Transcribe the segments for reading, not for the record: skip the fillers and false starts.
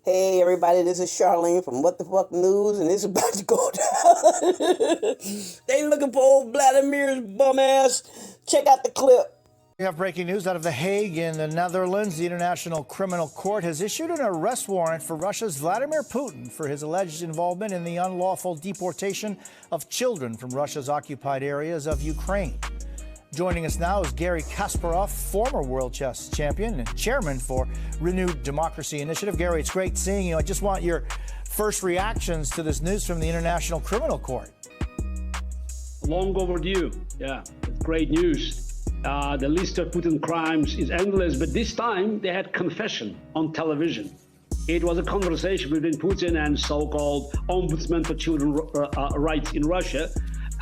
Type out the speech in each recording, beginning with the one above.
Hey everybody, this is Charlene from What the Fuck News, and it's about to go down. They looking for old Vladimir's bum ass. Check out the clip. We have breaking news out of The Hague in the Netherlands. The International Criminal Court has issued an arrest warrant for Russia's Vladimir Putin for his alleged involvement in the unlawful deportation of children from Russia's occupied areas of Ukraine. Joining us now is Garry Kasparov, former world chess champion and chairman for Renewed Democracy Initiative. Garry, it's great seeing you. I just want your first reactions to this news from the International Criminal Court. Long overdue. Yeah, great news. The list of Putin crimes is endless, but this time they had confession on television. It was a conversation between Putin and so-called Ombudsman for Children's Rights in Russia.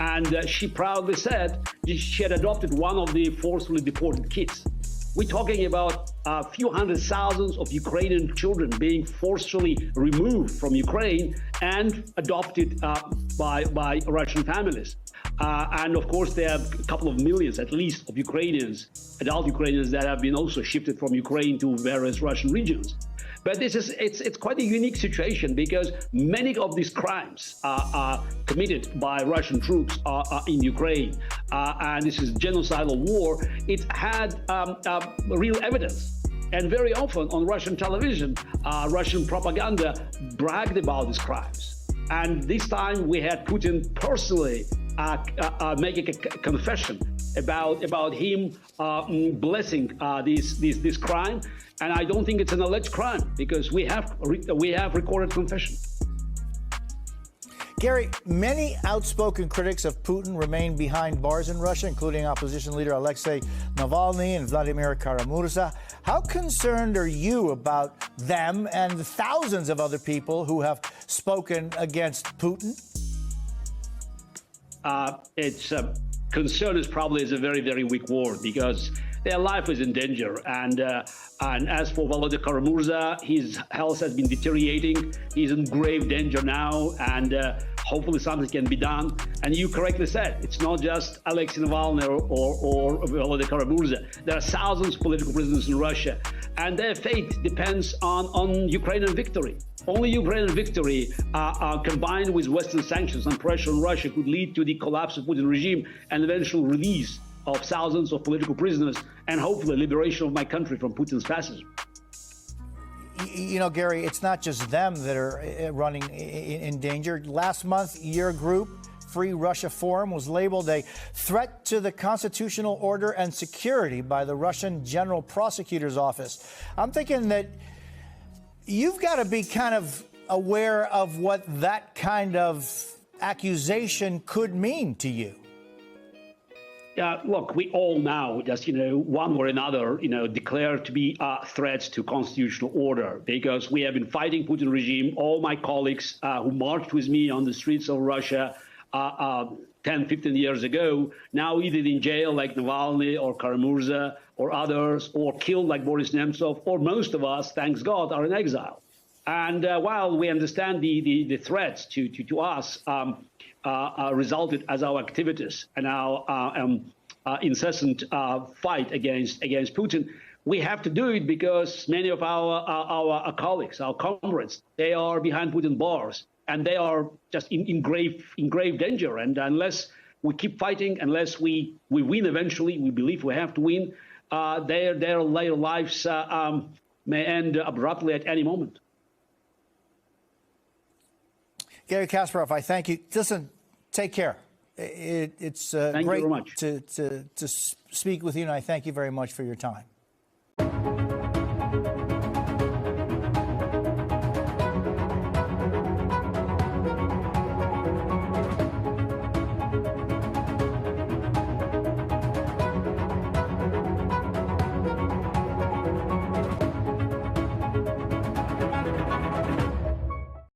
And she proudly said she had adopted one of the forcibly deported kids. We're talking about a few hundred thousands of Ukrainian children being forcefully removed from Ukraine and adopted by Russian families. And of course, there are a couple of millions, at least, of Ukrainians, adult Ukrainians that have been also shifted from Ukraine to various Russian regions. But it's quite a unique situation because many of these crimes are committed by Russian troops in Ukraine. And this is genocidal war. It had real evidence. And very often on Russian television, Russian propaganda bragged about these crimes. And this time we had Putin personally making a confession about him blessing this crime. And I don't think it's an alleged crime because we have recorded confession. Garry, many outspoken critics of Putin remain behind bars in Russia, including opposition leader Alexei Navalny and Vladimir Karamurza. How concerned are you about them and the thousands of other people who have spoken against Putin? Concern is probably a very, very weak word because their life is in danger. And as for Volodymyr Karamurza, his health has been deteriorating. He's in grave danger now, and hopefully something can be done. And you correctly said, it's not just Alexei Navalny or Volodymyr Karamurza. There are thousands of political prisoners in Russia, and their fate depends on Ukrainian victory. Only Ukrainian victory, combined with Western sanctions and pressure on Russia, could lead to the collapse of Putin regime and eventual release of thousands of political prisoners and hopefully liberation of my country from Putin's fascism. You know, Garry, it's not just them that are running in danger. Last month, your group, Free Russia Forum, was labeled a threat to the constitutional order and security by the Russian General Prosecutor's Office. I'm thinking that you've got to be kind of aware of what that kind of accusation could mean to you. Yeah, look, we all now just, one or another, declare to be threats to constitutional order because we have been fighting Putin regime. All my colleagues who marched with me on the streets of Russia 10, 15 years ago, now either in jail like Navalny or Karamurza or others, or killed like Boris Nemtsov, or most of us, thanks God, are in exile. And while we understand the threats to us resulted as our activities and our incessant fight against Putin, we have to do it because many of our colleagues, our comrades, they are behind Putin bars. And they are just in grave danger. And unless we keep fighting, unless we win eventually, we believe we have to win, their lives may end abruptly at any moment. Garry Kasparov, I thank you. Listen, take care. It's great to speak with you, and I thank you very much for your time.